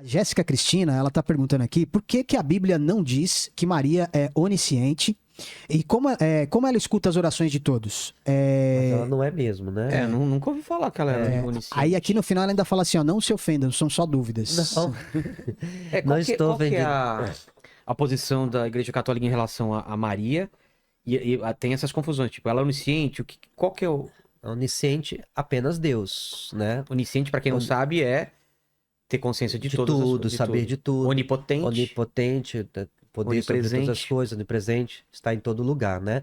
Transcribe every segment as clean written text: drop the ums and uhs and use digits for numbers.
Jéssica Cristina, ela está perguntando aqui por que que a Bíblia não diz que Maria é onisciente e como ela escuta as orações de todos. Mas ela não é mesmo, né? Nunca ouvi falar que ela era onisciente. Aí aqui no final ela ainda fala assim, ó, não se ofendam, são só dúvidas. Não, não estou Qual que é vendendo. a posição da Igreja Católica em relação a Maria? Tem essas confusões, tipo, ela é onisciente, qual que é o... Onisciente, apenas Deus, né? Onisciente, para quem não sabe, é ter consciência de todas tudo, de saber tudo. de tudo. Onipotente. Onipotente, poder sobre todas as coisas, onipresente, está em todo lugar, né?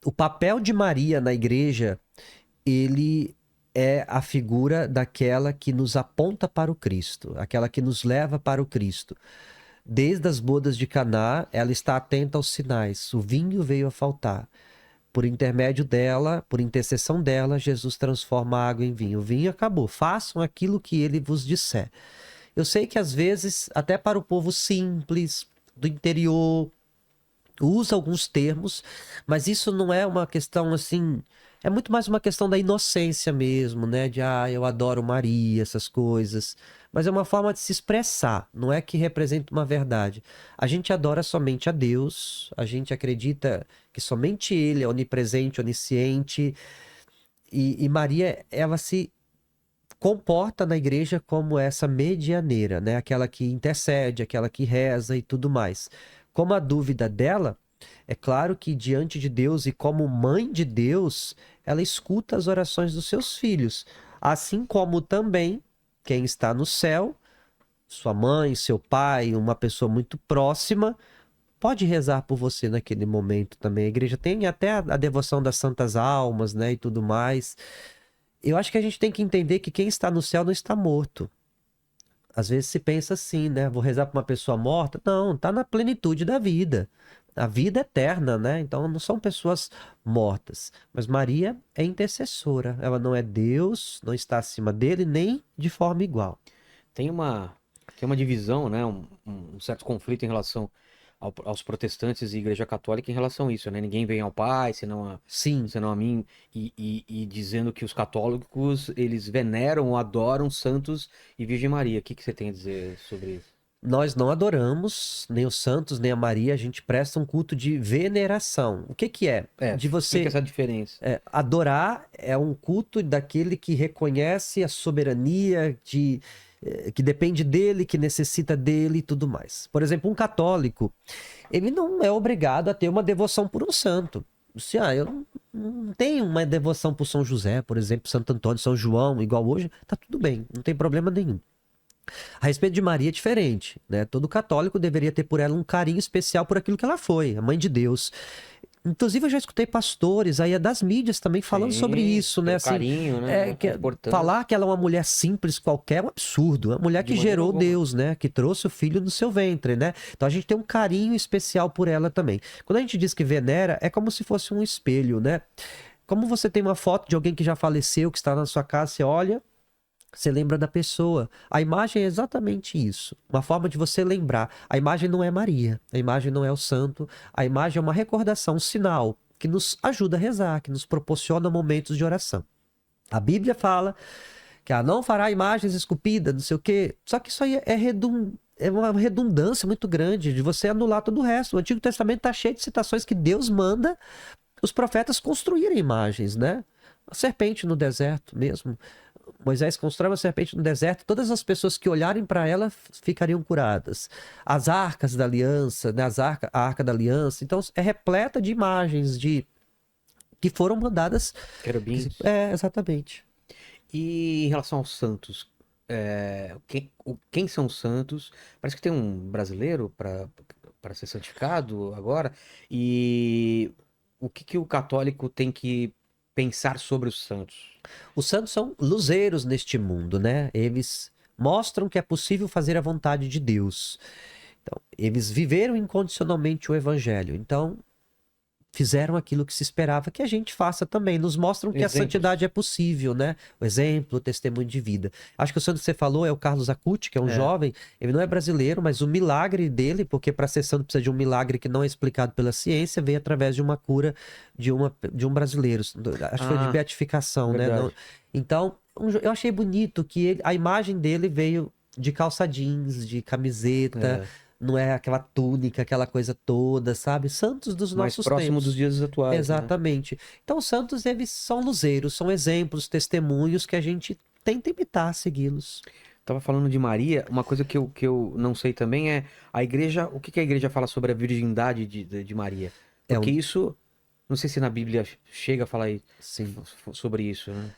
O papel de Maria na igreja, ele é a figura daquela que nos aponta para o Cristo, aquela que nos leva para o Cristo. Desde as bodas de Caná, ela está atenta aos sinais. O vinho veio a faltar. Por intermédio dela, por intercessão dela, Jesus transforma a água em vinho. O vinho acabou. Façam aquilo que ele vos disser. Eu sei que às vezes, até para o povo simples, do interior, usa alguns termos, mas isso não é uma questão assim... É muito mais uma questão da inocência mesmo, né? De, eu adoro Maria, essas coisas. Mas é uma forma de se expressar, não é que representa uma verdade. A gente adora somente a Deus, a gente acredita que somente Ele é onipresente, onisciente. E Maria, ela se comporta na igreja como essa medianeira, né? Aquela que intercede, aquela que reza e tudo mais. Como a dúvida dela, é claro que diante de Deus e como mãe de Deus, ela escuta as orações dos seus filhos. Assim como também quem está no céu, sua mãe, seu pai, uma pessoa muito próxima, pode rezar por você naquele momento também. A igreja tem até a devoção das santas almas, né, e tudo mais. Eu acho que a gente tem que entender que quem está no céu não está morto. Às vezes se pensa assim, né? Vou rezar para uma pessoa morta. Não, está na plenitude da vida. A vida é eterna, né? Então não são pessoas mortas. Mas Maria é intercessora. Ela não é Deus, não está acima dele, nem de forma igual. Tem uma divisão, né? Um certo conflito em relação aos protestantes e Igreja Católica em relação a isso, né? Ninguém vem ao Pai, Sim. senão a mim, e dizendo que os católicos, eles veneram, adoram santos e Virgem Maria. O que você tem a dizer sobre isso? Nós não adoramos nem os santos, nem a Maria, a gente presta um culto de veneração. O que que é? De você explica essa diferença. Adorar é um culto daquele que reconhece a soberania, que depende dele, que necessita dele e tudo mais. Por exemplo, um católico, ele não é obrigado a ter uma devoção por um santo. Se, eu não tenho uma devoção por São José, por exemplo, Santo Antônio, São João, igual hoje, tá tudo bem, não tem problema nenhum. A respeito de Maria é diferente, né? Todo católico deveria ter por ela um carinho especial por aquilo que ela foi, a mãe de Deus. Inclusive, eu já escutei pastores aí das mídias também falando sobre isso, né? Assim, carinho, né? Falar que ela é uma mulher simples qualquer é um absurdo. Uma mulher que gerou Deus, né? Que trouxe o filho no seu ventre, né? Então a gente tem um carinho especial por ela também. Quando a gente diz que venera, é como se fosse um espelho, né? Como você tem uma foto de alguém que já faleceu, que está na sua casa, você olha, você lembra da pessoa. A imagem é exatamente isso. Uma forma de você lembrar. A imagem não é Maria. A imagem não é o santo. A imagem é uma recordação, um sinal que nos ajuda a rezar, que nos proporciona momentos de oração. A Bíblia fala que não fará imagens esculpidas, não sei o quê. Só que isso aí é uma redundância muito grande de você anular todo o resto. O Antigo Testamento está cheio de citações que Deus manda os profetas construírem imagens, né? A serpente no deserto mesmo. Moisés constrói uma serpente no deserto, todas as pessoas que olharem para ela ficariam curadas. As arcas da aliança, né? A arca da aliança. Então, é repleta de imagens que foram mandadas. Querubins. Exatamente. E em relação aos santos, quem são os santos? Parece que tem um brasileiro para ser santificado agora. E o que o católico tem que pensar sobre os santos? Os santos são luzeiros neste mundo, né? Eles mostram que é possível fazer a vontade de Deus. Então, eles viveram incondicionalmente o evangelho. Então, fizeram aquilo que se esperava que a gente faça também. Nos mostram que a Exemplos. santidade é possível, né? O exemplo, o testemunho de vida. Acho que o santo que você falou é o Carlos Acuti, que é um jovem. Ele não é brasileiro, mas o milagre dele, porque para ser santo precisa de um milagre que não é explicado pela ciência, veio através de uma cura de um brasileiro. Acho que foi de beatificação, né? verdade. Não- Então, eu achei bonito que a imagem dele veio de calça jeans, de camiseta, não é aquela túnica, aquela coisa toda, sabe? Santos dos Mais nossos próximo tempos. dos dias atuais, né? Exatamente. Então, os santos, eles são luzeiros, são exemplos, testemunhos que a gente tenta imitar, segui-los. Tava falando de Maria, uma coisa que eu não sei também é a igreja, o que que a igreja fala sobre a virgindade de Maria? É Porque isso, não sei se na Bíblia chega a falar Sim. sobre isso, né?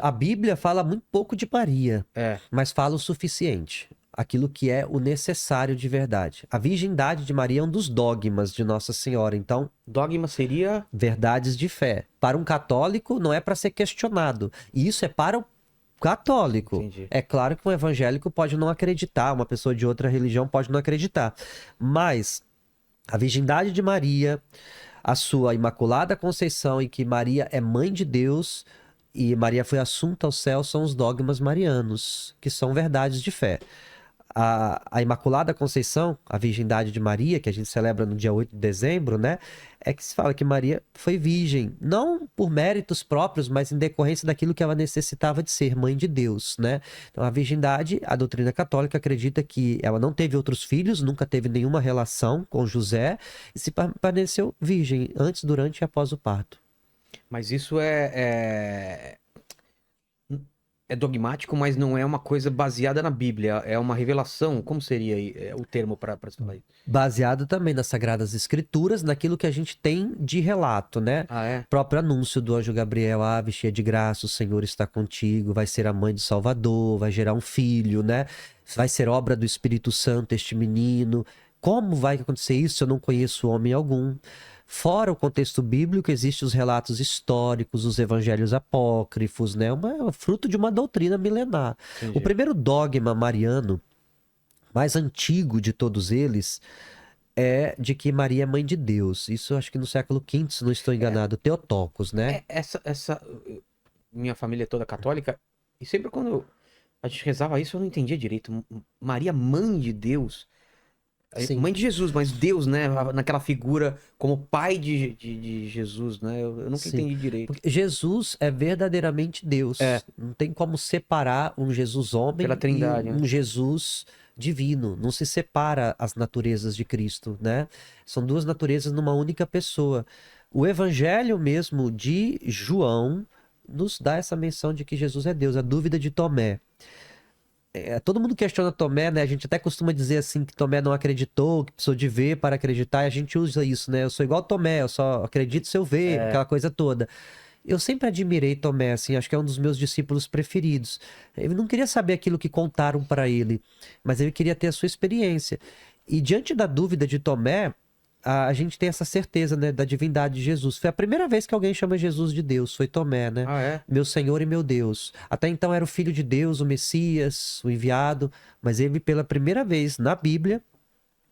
A Bíblia fala muito pouco de Maria, É, mas fala o suficiente. Aquilo que é o necessário de verdade. A virgindade de Maria é um dos dogmas de Nossa Senhora. Então, dogma seria verdades de fé. Para um católico, não é para ser questionado. E isso é para o católico. Entendi. É claro que um evangélico pode não acreditar, uma pessoa de outra religião pode não acreditar. Mas a virgindade de Maria, a sua Imaculada Conceição e que Maria é mãe de Deus e Maria foi assunta ao céu são os dogmas marianos, que são verdades de fé. A Imaculada Conceição, a Virgindade de Maria, que a gente celebra no dia 8 de dezembro, né? É que se fala que Maria foi virgem, não por méritos próprios, mas em decorrência daquilo que ela necessitava de ser, mãe de Deus, né? Então, a virgindade, a doutrina católica acredita que ela não teve outros filhos, nunca teve nenhuma relação com José e se permaneceu virgem antes, durante e após o parto. Mas isso é dogmático, mas não é uma coisa baseada na Bíblia, é uma revelação. Como seria aí, o termo para se falar isso? Baseado também nas Sagradas Escrituras, naquilo que a gente tem de relato, né? Ah, é? O próprio anúncio do anjo Gabriel, ave cheia de graça, o Senhor está contigo, vai ser a mãe do Salvador, vai gerar um filho, né? Vai ser obra do Espírito Santo este menino. Como vai acontecer isso? Eu não conheço homem algum. Fora o contexto bíblico, existem os relatos históricos, os evangelhos apócrifos, né? Fruto de uma doutrina milenar. Entendi. O primeiro dogma mariano, mais antigo de todos eles, é de que Maria é mãe de Deus. Isso eu acho que no século V, se não estou enganado, Teotocos, né? Minha família é toda católica, e sempre quando a gente rezava isso, eu não entendia direito. Maria, mãe de Deus. Sim. Mãe de Jesus, mas Deus, né? Naquela figura como pai de Jesus, né? Eu nunca Sim. entendi direito. Porque Jesus é verdadeiramente Deus. É. Não tem como separar um Jesus homem Pela Trindade, e né? um Jesus divino. Não se separa as naturezas de Cristo, né? São duas naturezas numa única pessoa. O evangelho mesmo de João nos dá essa menção de que Jesus é Deus. A dúvida de Tomé. Todo mundo questiona Tomé, né? A gente até costuma dizer assim que Tomé não acreditou, que precisou de ver para acreditar, e a gente usa isso, né? Eu sou igual Tomé, eu só acredito se eu ver, aquela coisa toda. Eu sempre admirei Tomé, assim, acho que é um dos meus discípulos preferidos. Ele não queria saber aquilo que contaram para ele, mas ele queria ter a sua experiência. E diante da dúvida de Tomé, a gente tem essa certeza, né, da divindade de Jesus. Foi a primeira vez que alguém chama Jesus de Deus, foi Tomé, né? Ah, é? Meu Senhor e meu Deus. Até então era o Filho de Deus, o Messias, o enviado, mas ele pela primeira vez na Bíblia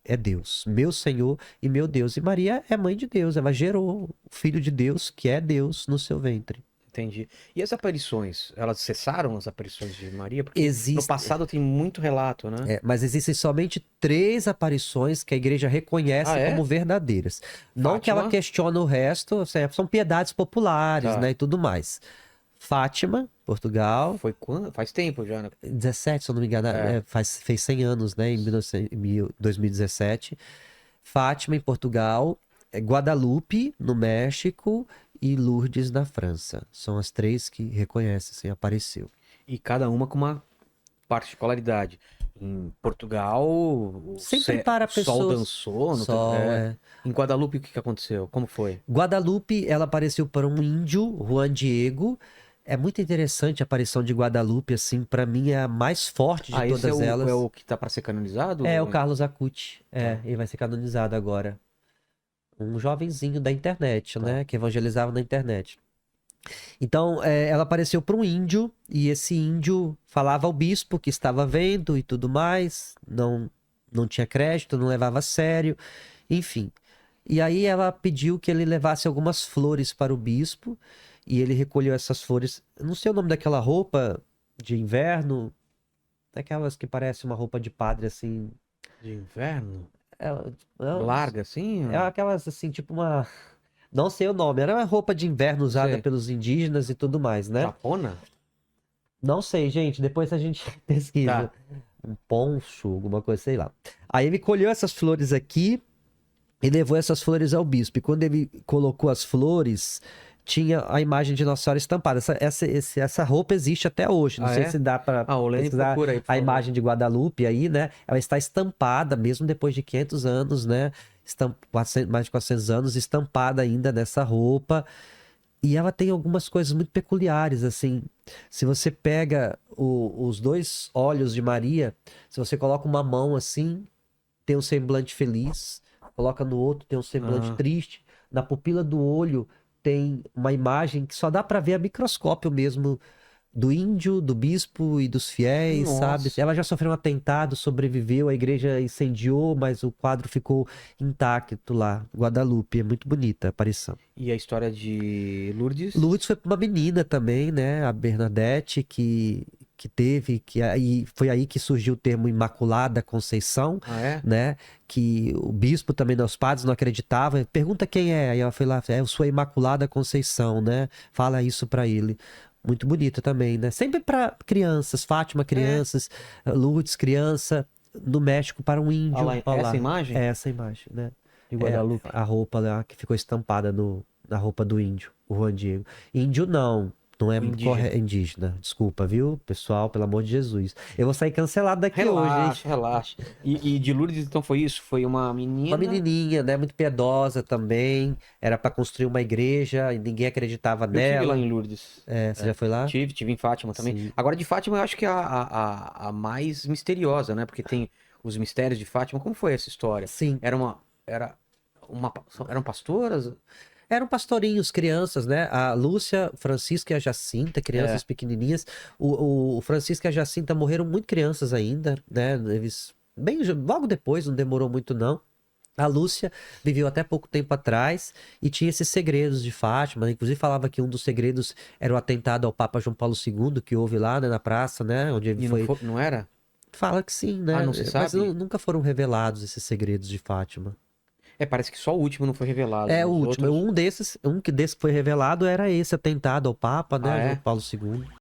é Deus, meu Senhor e meu Deus. E Maria é mãe de Deus, ela gerou o Filho de Deus, que é Deus, no seu ventre. Entendi. E as aparições? Elas cessaram as aparições de Maria? Porque no Existe, passado tem muito relato, né? mas existem somente 3 aparições que a igreja reconhece Ah, é? como verdadeiras. Não que ela Fátima? questione o resto, são piedades populares, Tá. né, e tudo mais. Fátima, Portugal, Foi quando? Faz tempo já, né? 17, se eu não me engano, fez 100 anos, né, em 2017. Fátima, em Portugal, Guadalupe, no México, e Lourdes, na França. São as 3 que reconhecem, assim, apareceu. E cada uma com uma particularidade. Em Portugal, Sempre para o sol pessoas- dançou. Sol, Em Guadalupe, o que aconteceu? Como foi? Guadalupe, ela apareceu para um índio, Juan Diego. É muito interessante a aparição de Guadalupe, assim, para mim é a mais forte de Esse todas elas. é o que tá para ser canonizado? É o Carlos Acuti. Ele vai ser canonizado agora. Um jovenzinho da internet, né? Que evangelizava na internet. Então, ela apareceu para um índio, e esse índio falava ao bispo que estava vendo e tudo mais, não tinha crédito, não levava a sério, enfim. E aí ela pediu que ele levasse algumas flores para o bispo. E ele recolheu essas flores. Eu não sei o nome daquela roupa de inverno. Aquelas que parece uma roupa de padre, assim. De inverno? É, Larga, assim? é aquelas, assim, tipo uma... Não sei o nome. Era uma roupa de inverno usada Sei. pelos indígenas e tudo mais, né? Japona? Não sei, gente. Depois a gente pesquisa. Tá. Um poncho, alguma coisa, sei lá. Aí ele colheu essas flores aqui e levou essas flores ao bispo. E quando ele colocou as flores, tinha a imagem de Nossa Senhora estampada. Essa roupa existe até hoje. Não Ah, sei é? se dá para Ah, o Lene pesquisar procura aí, por a favor. imagem de Guadalupe aí, né? Ela está estampada, mesmo depois de 500 anos, né? 400, mais de 400 anos, estampada ainda nessa roupa. E ela tem algumas coisas muito peculiares, assim. Se você pega os dois olhos de Maria, se você coloca uma mão assim, tem um semblante feliz, coloca no outro, tem um semblante Ah. triste. Na pupila do olho tem uma imagem que só dá para ver a microscópio mesmo do índio, do bispo e dos fiéis, sabe? Nossa. Ela já sofreu um atentado, sobreviveu, a igreja incendiou, mas o quadro ficou intacto lá. Guadalupe, é muito bonita a aparição. E a história de Lourdes? Lourdes foi pra uma menina também, né? A Bernadette, que teve, que aí foi aí que surgiu o termo Imaculada Conceição, Ah, é? né? Que o bispo também, né, os padres não acreditavam. Pergunta quem é. Aí ela foi lá, eu sou a Imaculada Conceição, né? Fala isso pra ele. Muito bonita também, né? Sempre pra crianças, Fátima, crianças, Lourdes, criança, no México para um índio. Olha lá, Olha essa lá. imagem? É essa imagem, né? De É Guadalupe. a roupa lá que ficou estampada na roupa do índio, o Juan Diego. Índio não é O indígena. correto, indígena. Desculpa, viu, pessoal, pelo amor de Jesus. Eu vou sair cancelado daqui hoje, hein? Relaxa, relaxa. E de Lourdes, então, foi isso? Foi uma menina? Uma menininha, né, muito piedosa também. Era para construir uma igreja e ninguém acreditava Eu tive lá nela. em Lourdes. É, você já foi lá? Tive em Fátima também. Sim. Agora, de Fátima, eu acho que é a mais misteriosa, né? Porque tem os mistérios de Fátima. Como foi essa história? Sim. Eram pastoras? Eram pastorinhos, crianças, né? A Lúcia, Francisca e a Jacinta, crianças pequenininhas. O Francisco e a Jacinta morreram muito crianças ainda, né? Eles, logo depois, não demorou muito não. A Lúcia viveu até pouco tempo atrás e tinha esses segredos de Fátima. Inclusive falava que um dos segredos era o atentado ao Papa João Paulo II, que houve lá, né, na praça, né? Onde ele E foi. não era? Fala que sim, né? Ah, não se Mas sabe? nunca foram revelados esses segredos de Fátima. Parece que só o último não foi revelado. É, o Os último. outros... Um que foi revelado era esse atentado ao Papa, Ah, né? João é? Paulo II.